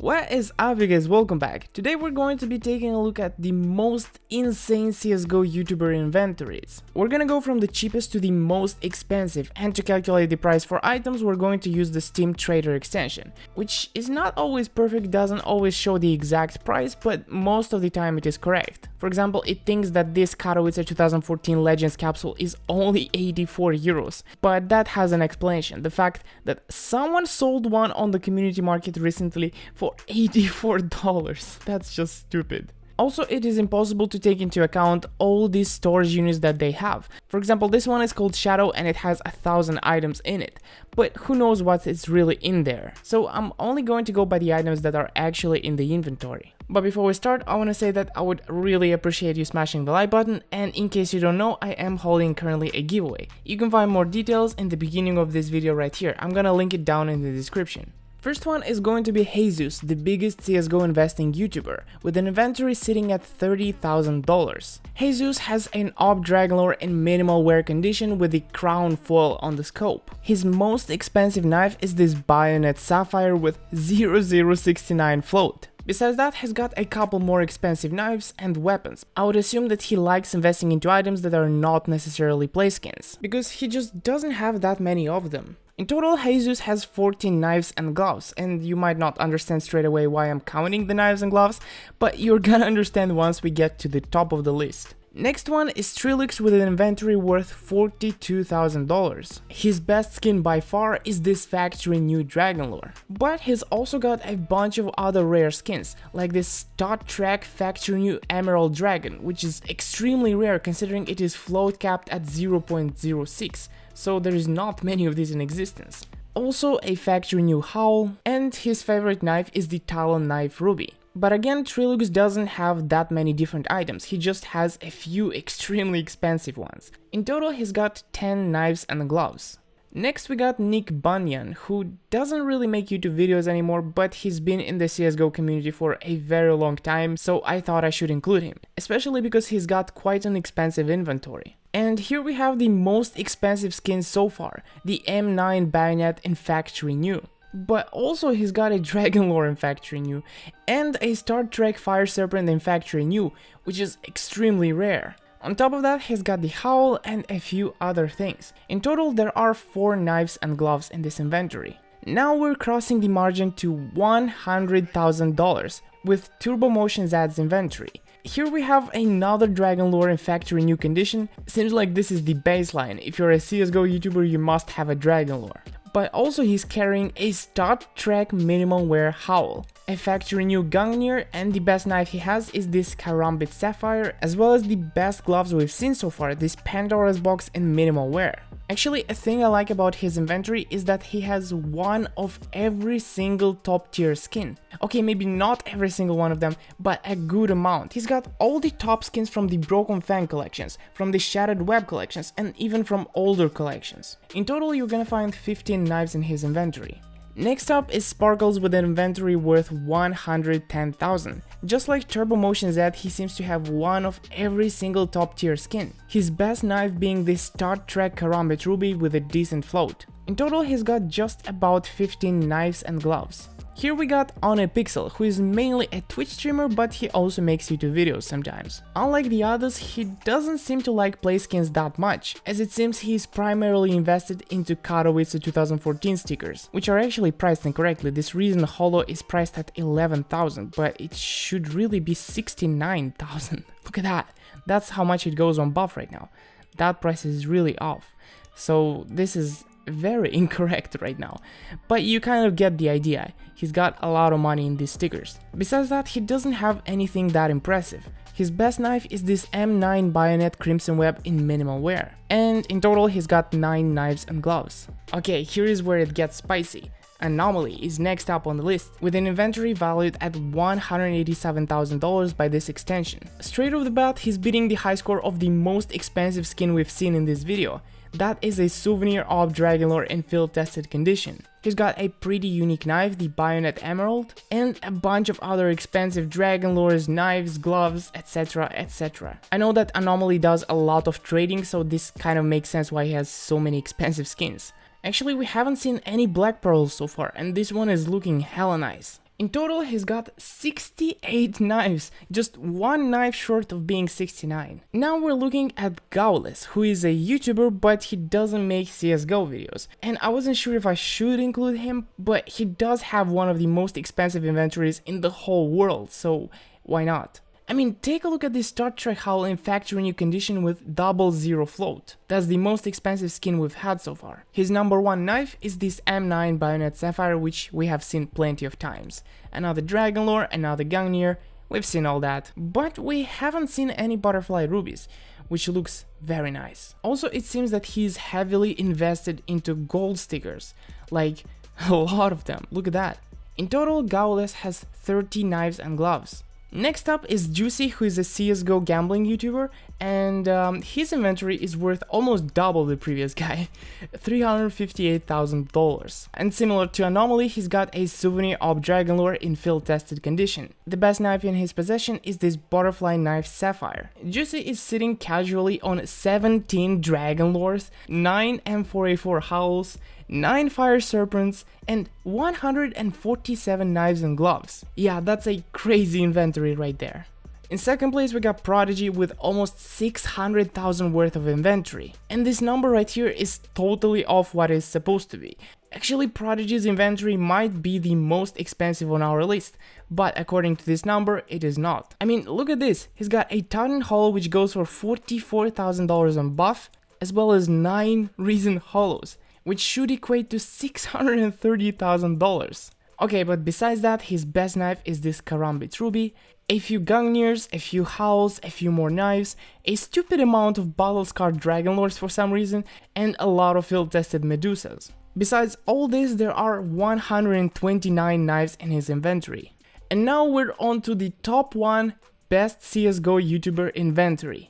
What is up, you guys? Welcome back. Today we're going to be taking a look at the most insane CSGO YouTuber inventories. We're gonna go from the cheapest to the most expensive, and to calculate the price for items we're going to use the Steam Trader extension, which is not always perfect, doesn't always show the exact price, but most of the time it is correct. For example, it thinks that this Katowice 2014 Legends capsule is only 84 euros, but that has an explanation: the fact that someone sold one on the community market recently for $84. That's just stupid. Also, it is impossible to take into account all these storage units that they have. For example, this one is called Shadow and it has 1,000 items in it, but who knows what is really in there. So I'm only going to go by the items that are actually in the inventory. But before we start, I want to say that I would really appreciate you smashing the like button, and in case you don't know, I am holding currently a giveaway. You can find more details in the beginning of this video right here. I'm gonna link it down in the description. First one is going to be HeyZeus, the biggest CSGO investing YouTuber, with an inventory sitting at $30,000. HeyZeus has an Op Dragonlore in minimal wear condition with the crown foil on the scope. His most expensive knife is this bayonet sapphire with 0069 float. Besides that, he's got a couple more expensive knives and weapons. I would assume that he likes investing into items that are not necessarily play skins, because he just doesn't have that many of them. In total, HeyZeus has 14 knives and gloves, and you might not understand straight away why I'm counting the knives and gloves, but you're gonna understand once we get to the top of the list. Next one is Trilluxe with an inventory worth $42,000. His best skin by far is this factory new Dragonlore, but he's also got a bunch of other rare skins, like this Star Trek factory new Emerald Dragon, which is extremely rare considering it is float capped at 0.06. So there is not many of these in existence. Also a factory new Howl, and his favorite knife is the Talon knife Ruby. But again, Trilluxe doesn't have that many different items, he just has a few extremely expensive ones. In total, he's got 10 knives and gloves. Next we got BunYun, who doesn't really make YouTube videos anymore, but he's been in the CSGO community for a very long time, so I thought I should include him, especially because he's got quite an expensive inventory. And here we have the most expensive skin so far, the M9 bayonet in factory new. But also he's got a Dragonlore in factory new, and a Star Trek Fire Serpent in factory new, which is extremely rare. On top of that, he's got the Howl and a few other things. In total, there are 4 knives and gloves in this inventory. Now we're crossing the margin to $100,000 with TurboMotionZ's inventory. Here we have another Dragonlore in factory new condition. Seems like this is the baseline. If you're a CSGO YouTuber, you must have a Dragonlore. But also he's carrying a Star Trek minimal wear Howl, a factory new Gungnir, and the best knife he has is this Karambit Sapphire, as well as the best gloves we've seen so far, this Pandora's box in minimal wear. Actually, a thing I like about his inventory is that he has one of every single top tier skin. Okay, maybe not every single one of them, but a good amount. He's got all the top skins from the Broken Fang collections, from the Shattered Web collections, and even from older collections. In total, you're gonna find 15 knives in his inventory. Next up is Sparkles with an inventory worth 110,000. Just like TurboMotionZ, he seems to have one of every single top tier skin. His best knife being this Star Trek Karambit Ruby with a decent float. In total, he's got just about 15 knives and gloves. Here we got ohnePixel, who is mainly a Twitch streamer, but he also makes YouTube videos sometimes. Unlike the others, he doesn't seem to like play skins that much, as it seems he's primarily invested into Katowice 2014 stickers, which are actually priced incorrectly. This Reason Holo is priced at 11,000, but it should really be 69,000. Look at that, that's how much it goes on buff right now. That price is really off, so this is very incorrect right now, but you kind of get the idea. He's got a lot of money in these stickers. Besides that, he doesn't have anything that impressive. His best knife is this M9 bayonet Crimson Web in minimal wear, and in total he's got 9 knives and gloves. Okay, here is where it gets spicy. Anomaly is next up on the list, with an inventory valued at $187,000 by this extension. Straight off the bat, he's beating the high score of the most expensive skin we've seen in this video. That is a souvenir Op Dragonlore in field tested condition. He's got a pretty unique knife, the Bayonet Emerald, and a bunch of other expensive Dragonlores, knives, gloves, etc, etc. I know that Anomaly does a lot of trading, so this kind of makes sense why he has so many expensive skins. Actually, we haven't seen any black pearls so far, and this one is looking hella nice. In total, he's got 68 knives, just one knife short of being 69. Now we're looking at Gaules, who is a YouTuber, but he doesn't make CSGO videos. And I wasn't sure if I should include him, but he does have one of the most expensive inventories in the whole world, so why not? I mean, take a look at this Star Trek Howl in factory new condition with 00 float. That's the most expensive skin we've had so far. His number one knife is this M9 bayonet sapphire, which we have seen plenty of times. Another dragon lore, another Gungnir, we've seen all that. But we haven't seen any butterfly rubies, which looks very nice. Also, it seems that he's heavily invested into gold stickers, like a lot of them, look at that. In total, Gaules has 30 knives and gloves. Next up is Juicy, who is a CSGO gambling YouTuber, and his inventory is worth almost double the previous guy, $358,000. And similar to Anomaly, he's got a souvenir of Dragon Lore in field-tested condition. The best knife in his possession is this butterfly knife sapphire. Juicy is sitting casually on 17 Dragon Lores, 9 M4A4 Howls, 9 fire serpents, and 147 knives and gloves. Yeah, that's a crazy inventory right there. In second place we got Prodigy with almost 600,000 worth of inventory. And this number right here is totally off what it's supposed to be. Actually, Prodigy's inventory might be the most expensive on our list, but according to this number, it is not. I mean, look at this, he's got a Titan Hollow which goes for $44,000 on buff, as well as 9 recent hollows, which should equate to $630,000. Okay, but besides that, his best knife is this Karambit Ruby, a few Gungnirs, a few Howls, a few more knives, a stupid amount of battle-scarred Dragon Lords for some reason, and a lot of field-tested Medusas. Besides all this, there are 129 knives in his inventory. And now we're on to the top 1 best CSGO YouTuber inventory.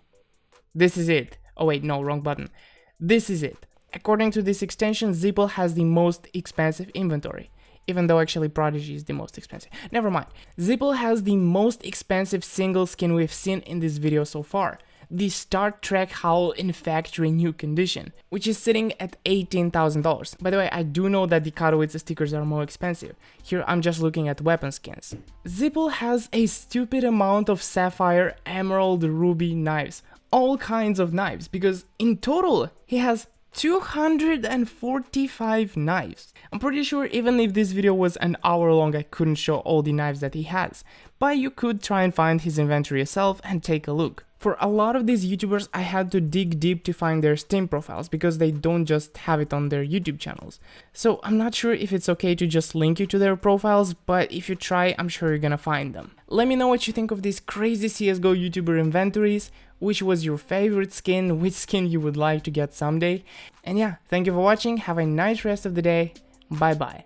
This is it. Oh wait, no, wrong button. This is it. According to this extension, ZipeL has the most expensive inventory, even though actually Prodigy is the most expensive. Never mind. ZipeL has the most expensive single skin we've seen in this video so far, the Star Trek Howl in factory new condition, which is sitting at $18,000. By the way, I do know that the Katowice stickers are more expensive. Here I'm just looking at weapon skins. ZipeL has a stupid amount of sapphire, emerald, ruby knives, all kinds of knives, because in total he has 245 knives. I'm pretty sure even if this video was an hour long, I couldn't show all the knives that he has, but you could try and find his inventory yourself and take a look. For a lot of these YouTubers, I had to dig deep to find their Steam profiles because they don't just have it on their YouTube channels. So I'm not sure if it's okay to just link you to their profiles, but if you try, I'm sure you're gonna find them. Let me know what you think of these crazy CSGO YouTuber inventories, which was your favorite skin, which skin you would like to get someday. And yeah, thank you for watching, have a nice rest of the day, bye bye.